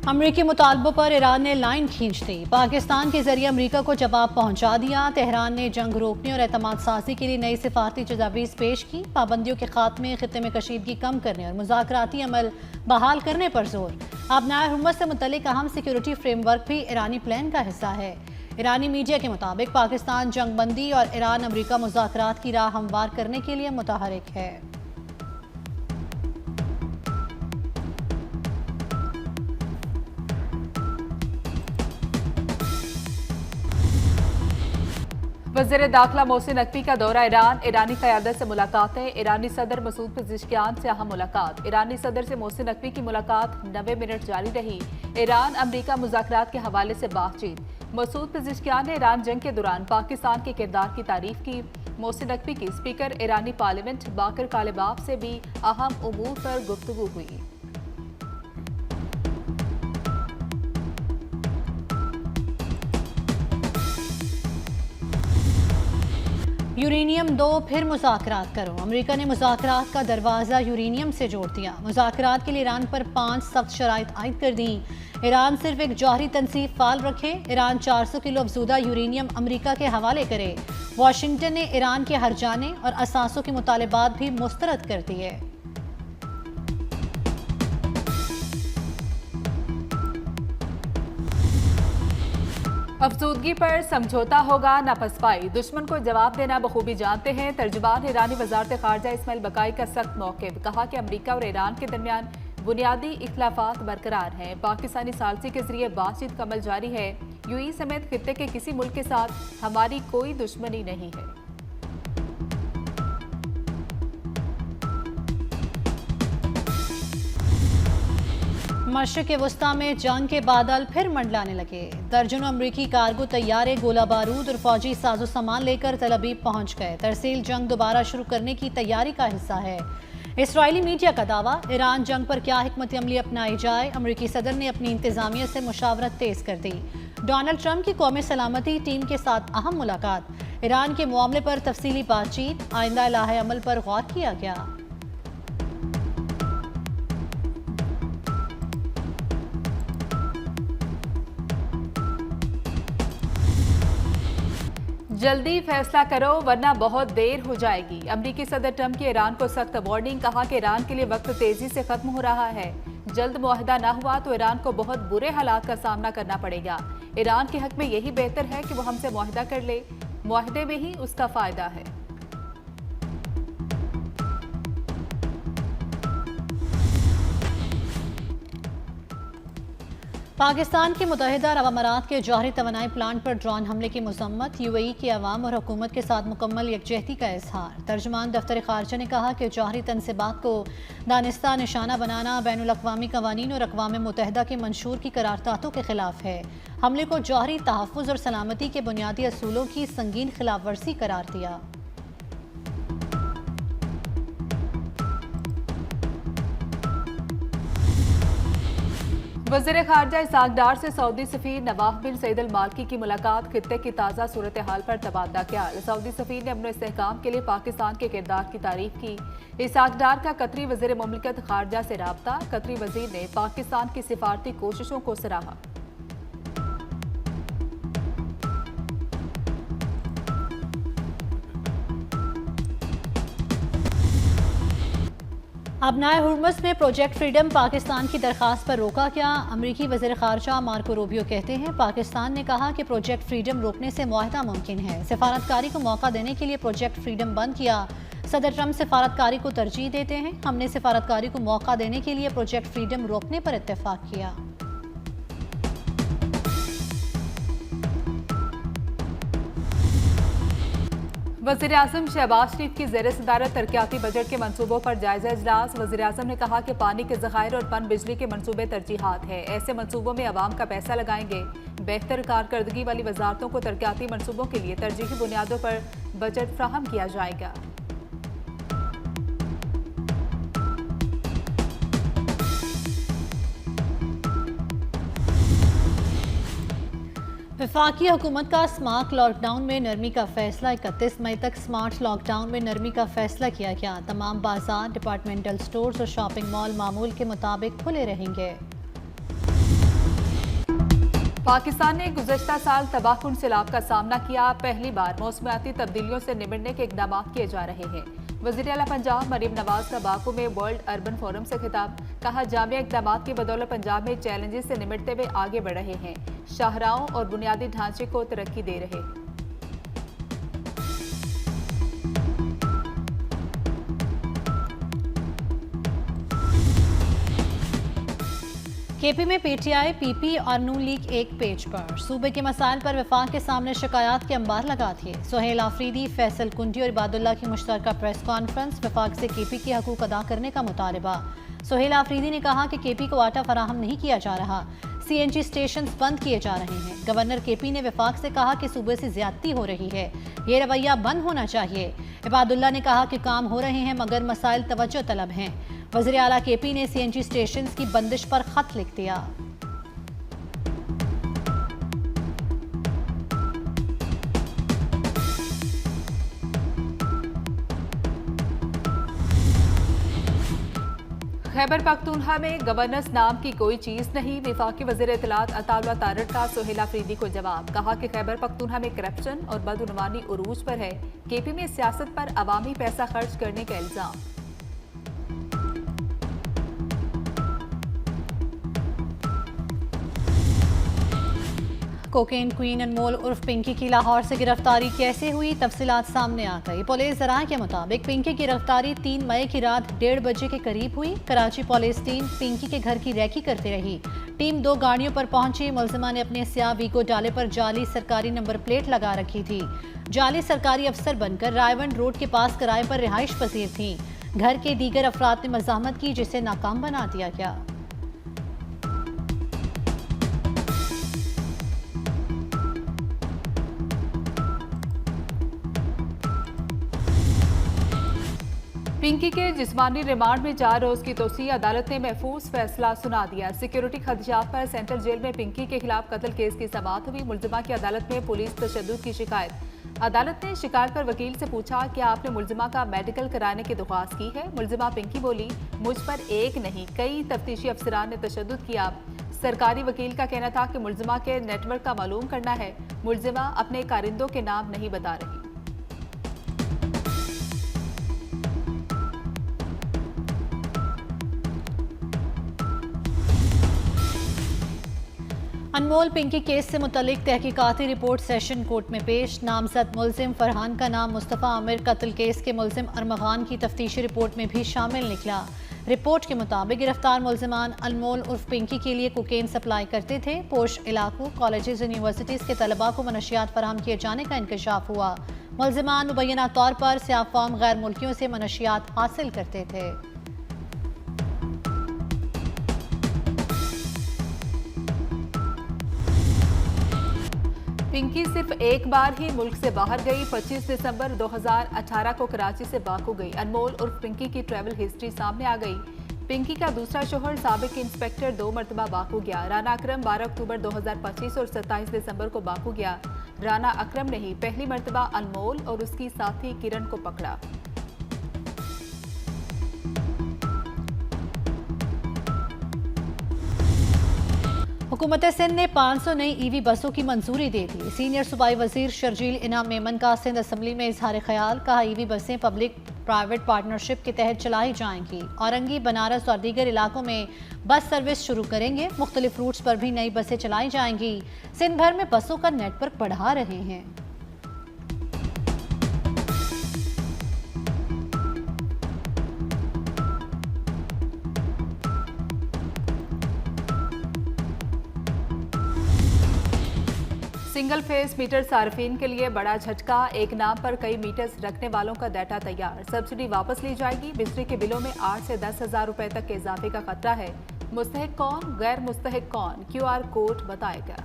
अमरीकी मुतालबों पर ईरान ने लाइन खींच दी। पाकिस्तान के जरिए अमरीका को जवाब पहुंचा दिया। तेहरान ने जंग रोकने और एतमाद साजी के लिए नई सिफारती तजावीज़ पेश की। पाबंदियों के खात्मे, खित्ते में कशीदगी कम करने और मुज़ाकराती अमल बहाल करने पर जोर। आबनाए हुर्मुज़ से मुतल्लिक अहम सिक्योरिटी फ्रेमवर्क भी ईरानी प्लान का हिस्सा है। ईरानी मीडिया के मुताबिक पाकिस्तान जंग बंदी और ईरान अमरीका मुज़ाकरात की राह हमवार करने के लिए मुतहरिक है। वज़ीर दाखिला मोहसिन नकवी का दौरा ईरान, ईरानी क़यादत से मुलाकातें। ईरानी सदर मसूद पेज़ेश्कियान से अहम मुलाकात। ईरानी सदर से मोहसिन नकवी की मुलाकात 90 मिनट जारी रही। ईरान अमरीका मुज़ाकरात के हवाले से बातचीत। मसूद पेज़ेश्कियान ने ईरान जंग के दौरान पाकिस्तान के किरदार की तारीफ की। मोहसिन नकवी की स्पीकर ईरानी पार्लियामेंट बाकर कालिबाफ से भी अहम उमूर पर गुफ्तगू हुई। यूरेनियम 2 फिर मुज़ाकरात करो। अमरीका ने मुज़ाकरात का दरवाज़ा यूरेनियम से जोड़ दिया। मुज़ाकरात के लिए ईरान पर 5 सख्त शराइत आयद कर दी। ईरान सिर्फ एक जौहरी तनसीब फाल रखे। ईरान 400 किलो अफजूदा यूरेनियम अमरीका के हवाले करे। वाशिंगटन ने ईरान के हरजाने और असासों के मुतालबात भी मुस्तरद कर दिए। अफसूदगी पर समझौता होगा न पसपाई, दुश्मन को जवाब देना बखूबी जानते हैं। तर्जुमान ईरानी वजारत खारजा इस्माइल बकाई का सख्त मौक़िफ़। कहा कि अमरीका और ईरान के दरमियान बुनियादी इख्लाफात बरकरार हैं। पाकिस्तानी सालसी के जरिए बातचीत का अमल जारी है। यूएई समेत खित्ते के किसी मुल्क के साथ हमारी कोई दुश्मनी नहीं है। मशरिक़ वस्ता में जंग के बादल फिर मंडलाने लगे। दर्जनों अमरीकी कारगो तैयारे, गोला बारूद और फौजी साजो सामान लेकर तल अबीब पहुंच गए। तरसील जंग दोबारा शुरू करने की तैयारी का हिस्सा है। इसराइली मीडिया का दावा, ईरान जंग पर क्या हिकमत अमली अपनाई जाए। अमरीकी सदर ने अपनी इंतजामिया से मुशावरत तेज कर दी। डोनाल्ड ट्रंप की कौमी सलामती टीम के साथ अहम मुलाकात। ईरान के मामले पर तफसीली बातचीत। आइंदा लाहे अमल पर गौर किया गया। जल्दी फैसला करो वरना बहुत देर हो जाएगी। अमरीकी सदर ट्रंप की ईरान को सख्त वार्निंग। कहा कि ईरान के लिए वक्त तेजी से खत्म हो रहा है। जल्द मुआहदा न हुआ तो ईरान को बहुत बुरे हालात का सामना करना पड़ेगा। ईरान के हक में यही बेहतर है कि वो हमसे मुआहदा कर ले। मुआहदे में ही उसका फायदा है। पाकिस्तान के मुत्तहिदा अरब अमारात के जौहरी तवानाई प्लांट पर ड्रोन हमले की मजम्मत। यूएई की अवाम और हुकूमत के साथ मुकम्मल यकजहती का इजहार। तर्जुमान दफ्तर खारजा ने कहा कि जौहरी तनसीबात को दानिस्ता निशाना बनाना बैनुल अक़वामी कवानीन और अक़वाम मुत्तहिदा के मंशूर की करारदादों के खिलाफ है। हमले को जौहरी तहफ़्फ़ुज़ और सलामती के बुनियादी असूलों की संगीन खिलाफ वर्जी करार दिया। वज़ीर खारजा इसाक डार से सऊदी सफ़ीर नवाफ बिन सईद अल मालकी की मुलाकात। खित्ते की ताज़ा सूरत हाल पर तबादला ख्याल। सऊदी सफ़ीर ने अमन इस्तेहकाम के लिए पाकिस्तान के किरदार की तारीफ की। इसाक डार का कतरी वज़ीर मुमलिकत खारजा से राब्ता। कतरी वज़ीर ने पाकिस्तान की सिफारती कोशिशों को सराहा। आबनाए हुर्मुज़ में प्रोजेक्ट फ्रीडम पाकिस्तान की दरख्वास्त पर रोका क्या। अमरीकी वज़ीर ख़ारजा मार्को रूबियो कहते हैं, पाकिस्तान ने कहा कि प्रोजेक्ट फ्रीडम रोकने से मुआहदा मुमकिन है। सिफारतकारी को मौका देने के लिए प्रोजेक्ट फ्रीडम बंद किया। सदर ट्रंप सिफारतकारी को तरजीह देते हैं। हमने सिफारतकारी को मौका देने के लिए प्रोजेक्ट फ्रीडम रोकने पर इत्तेफाक किया। वज़ीर आज़म शहबाज शरीफ की ज़ेर सदारत तरक्याती बजट के मनसूबों पर जायजा इजलास। वज़ीर आज़म ने कहा कि पानी के ज़खायर और पन बिजली के मनसूबे तरजीहात है। ऐसे मनसूबों में अवाम का पैसा लगाएंगे। बेहतर कारकर्दगी वाली वजारतों को तरक्याती मनसूबों के लिए तरजीही बुनियादों पर बजट फ्राहम किया जाएगा। वफाकी हुकूमत का स्मार्ट लॉकडाउन में नरमी का फैसला। 31 मई तक स्मार्ट लॉकडाउन में नरमी का फैसला किया गया। तमाम बाजार, डिपार्टमेंटल स्टोर्स और शॉपिंग मॉल मामूल के मुताबिक खुले रहेंगे। पाकिस्तान ने गुज़श्ता साल तबाहकुन सैलाब का सामना किया। पहली बार मौसमियाती तब्दीलियों से निपटने के इक़दाम किए जा रहे हैं। वज़ीर आला पंजाब मरीम नवाज का बाकू में वर्ल्ड अर्बन फोरम से खिताब। कहा, जामिया इक़दाम की बदौलत पंजाब में चैलेंजेस से निपटते हुए आगे बढ़ रहे हैं। शाहराहों और बुनियादी ढांचे को तरक्की दे रहे हैं। केपी में पीटीआई, पीपी और नून लीग एक पेज पर। सूबे के मसाइल पर वफाक के सामने शिकायत के अंबार लगा दिए। सुहेल आफरीदी, फैसल कुंडी और इबादुल्ला की मुश्तरका प्रेस कॉन्फ्रेंस। वफाक से केपी के हकूक अदा करने का मुतालबा। सुहेल आफरीदी ने कहा कि केपी को आटा फराहम नहीं किया जा रहा, सीएनजी स्टेशन बंद किए जा रहे हैं। गवर्नर केपी ने वफाक से कहा कि सूबे से ज्यादती हो रही है, ये रवैया बंद होना चाहिए। इबादुल्ला ने कहा कि काम हो रहे हैं मगर मसाइल तवज्जो तलब हैं। वज़ीर आला केपी ने सीएनजी स्टेशन की बंदिश पर खत लिख दिया। खैबर पख्तूनख्वा में गवर्नेंस नाम की कोई चीज नहीं। वफाकी वज़ीर इत्तलात अताउल्लाह तारड़ का सुहेल आफरीदी को जवाब। कहा कि खैबर पख्तूनख्वा में करप्शन और बदउनवानी उरूज पर है। केपी में सियासत पर अवामी पैसा खर्च करने का इल्जाम। कोकेन क्वीन अनमोल उर्फ पिंकी की लाहौर से गिरफ्तारी कैसे हुई, तफसीलात सामने आ गई। पुलिस ज़राए के मुताबिक पिंकी की गिरफ्तारी 3 मई की रात 1:30 बजे के करीब हुई। कराची पुलिस टीम पिंकी के घर की रैकी करती रही। टीम 2 गाड़ियों पर पहुंची। मुलजिमा ने अपने स्याह वीगो डाले पर जाली सरकारी नंबर प्लेट लगा रखी थी। जाली सरकारी अफसर बनकर रायवन रोड के पास किराए पर रिहाइश पसीर थी। घर के दीगर अफराद ने मज़ाहमत की, जिसे नाकाम बना दिया गया। पिंकी के जिस्मानी रिमांड में 4 रोज की तोसी। अदालत ने महफूज फैसला सुना दिया। सिक्योरिटी खदशात पर सेंट्रल जेल में पिंकी के खिलाफ कत्ल केस की समाअत हुई। मुलजिमा की अदालत में पुलिस तशद्दुद की शिकायत। अदालत ने शिकायत पर वकील से पूछा कि आपने मुलजिमा का मेडिकल कराने की दरख्वास्त की है। मुलजिमा पिंकी बोली, मुझ पर एक नहीं कई तफ्तीशी अफसरान ने तशद्दुद किया। सरकारी वकील का कहना था कि मुलजिमा के नेटवर्क का मालूम करना है। मुलजिमा अपने कारिंदों के नाम नहीं बता रही। अनमोल पिंकी केस से मुतल्लिक तहकीकाती रिपोर्ट सेशन कोर्ट में पेश। नामजद मुलजिम फरहान का नाम मुस्तफ़ा आमिर कत्ल केस के मुलजिम अरमगान की तफ्तीशी रिपोर्ट में भी शामिल निकला। रिपोर्ट के मुताबिक गिरफ्तार मुलजिमान अनमोल उर्फ पिंकी के लिए कोकेन सप्लाई करते थे। पोश इलाकों, कॉलेजेस, यूनिवर्सिटीज़ के तलबा को मनशियात फराहम किए जाने का इंकशाफ हुआ। मुलजिमान मुबैना तौर पर सियाफाम गैर मुल्कियों से मनशियात हासिल करते थे। पिंकी सिर्फ एक बार ही मुल्क से बाहर गई। 25 दिसंबर 2018 को कराची से बाकू गई। अनमोल उर्फ पिंकी की ट्रैवल हिस्ट्री सामने आ गई। पिंकी का दूसरा शोहर साबिक इंस्पेक्टर 2 मरतबा बाकू गया। राना अकरम 12 अक्टूबर 2025 और 27 दिसंबर को बाकू गया। राना अकरम ने ही पहली मरतबा अनमोल और उसकी साथी किरण को पकड़ा। हुकूमत सिंध ने 500 नई ईवी बसों की मंजूरी दे दी। सीनियर सूबाई वजीर शर्जील इनाम मेमन का सिंध असम्बली में इजहार ख्याल। कहा, ईवी बसें पब्लिक प्राइवेट पार्टनरशिप के तहत चलाई जाएंगी। औरंगी, बनारस और दीगर इलाकों में बस सर्विस शुरू करेंगे। मुख्तलिफ रूट्स पर भी नई बसें चलाई जाएंगी। सिंध भर में बसों का नेटवर्क बढ़ा रहे हैं। सिंगल फेस मीटर सार्फिन के लिए बड़ा झटका। एक नाम पर कई मीटर्स रखने वालों का डाटा तैयार। सब्सिडी वापस ली जाएगी। बिजली के बिलों में 8 से 10 हज़ार रुपए तक के इजाफे का खतरा है। मुस्तहिक कौन, गैर मुस्तहिक कौन, QR कोड बताएगा।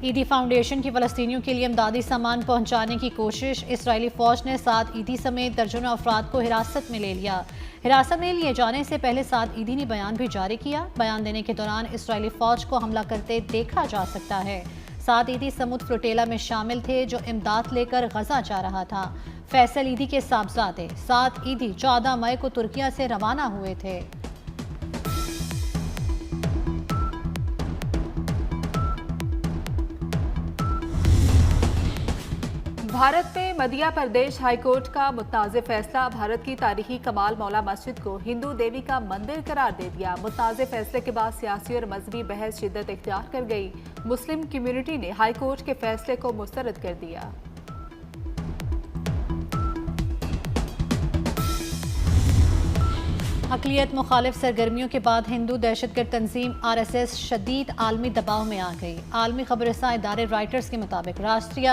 ईदी फाउंडेशन की फ़लस्तीनियों के लिए इमदादी सामान पहुंचाने की कोशिश। इजरायली फ़ौज ने 7 ईदी समेत दर्जनों अफराद को हिरासत में ले लिया। हिरासत में लिए जाने से पहले 7 ईदी ने बयान भी जारी किया। बयान देने के दौरान इजरायली फ़ौज को हमला करते देखा जा सकता है। सात ईदी समुद्र फ्लोटेला में शामिल थे जो इमदाद लेकर गजा जा रहा था। फैसल ईदी के साहबजादे 7 ईदी 14 मई को तुर्किया से रवाना हुए थे। भारत में मध्य प्रदेश हाईकोर्ट का मुतनाज़ फैसला भारत की तारीखी कमाल मौला मस्जिद को हिंदू देवी का मंदिर करार दे दिया। मुतनाज़ फैसले के बाद सियासी और मजहबी बहस शिद्दत इख्तियार कर गई। मुस्लिम कम्युनिटी ने हाईकोर्ट के फैसले को मुस्तरद कर दिया। अक़लियत मुखालिफ सरगर्मियों के बाद हिंदू दहशतगर्द तंजीम RSS शदीद आलमी दबाव में आ गई। आलमी खबरसां इदारे राइटर्स के मुताबिक राष्ट्रीय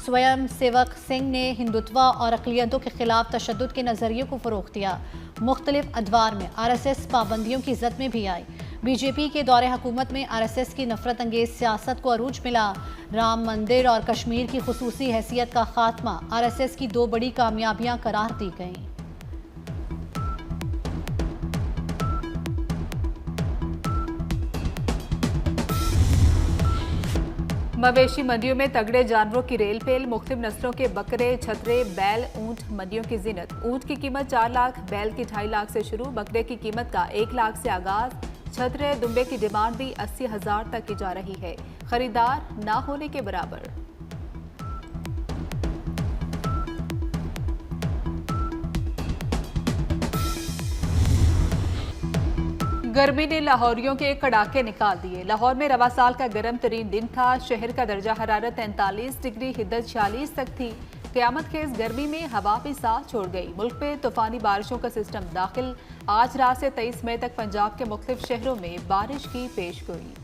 स्वयं सेवक सिंह ने हिंदुत्व और अक़लियतों के खिलाफ तशद्दुद के नज़रिए को फ़रोग़ दिया। मुख्तलिफ अदवार में RSS पाबंदियों की ज़द में भी आई। BJP के दौरे हुकूमत में RSS की नफरत अंगेज सियासत को अरूज मिला। राम मंदिर और कश्मीर की खुसूसी हैसियत का खात्मा RSS की 2 बड़ी कामयाबियां करार दी गईं। मवेशी मंडियों में तगड़े जानवरों की रेल पेल। मुख्तलिफ नस्लों के बकरे, छतरे, बैल, ऊंट मंडियों की जिनत। ऊंट की कीमत 4 लाख, बैल की 2.5 लाख से शुरू। बकरे की कीमत का 1 लाख से आगाज। छतरे दुम्बे की डिमांड भी 80,000 तक की जा रही है। खरीदार ना होने के बराबर। गर्मी ने लाहौरियों के कड़ाके निकाल दिए। लाहौर में रवा साल का गर्म तरीन दिन था। शहर का दर्जा हरारत 43 डिग्री, हिद्दत 46 तक थी। क़यामत खेज गर्मी में हवा भी साथ छोड़ गई। मुल्क पे तूफानी बारिशों का सिस्टम दाखिल। आज रात से 23 मई तक पंजाब के मुख्तलिफ शहरों में बारिश की पेशगोई।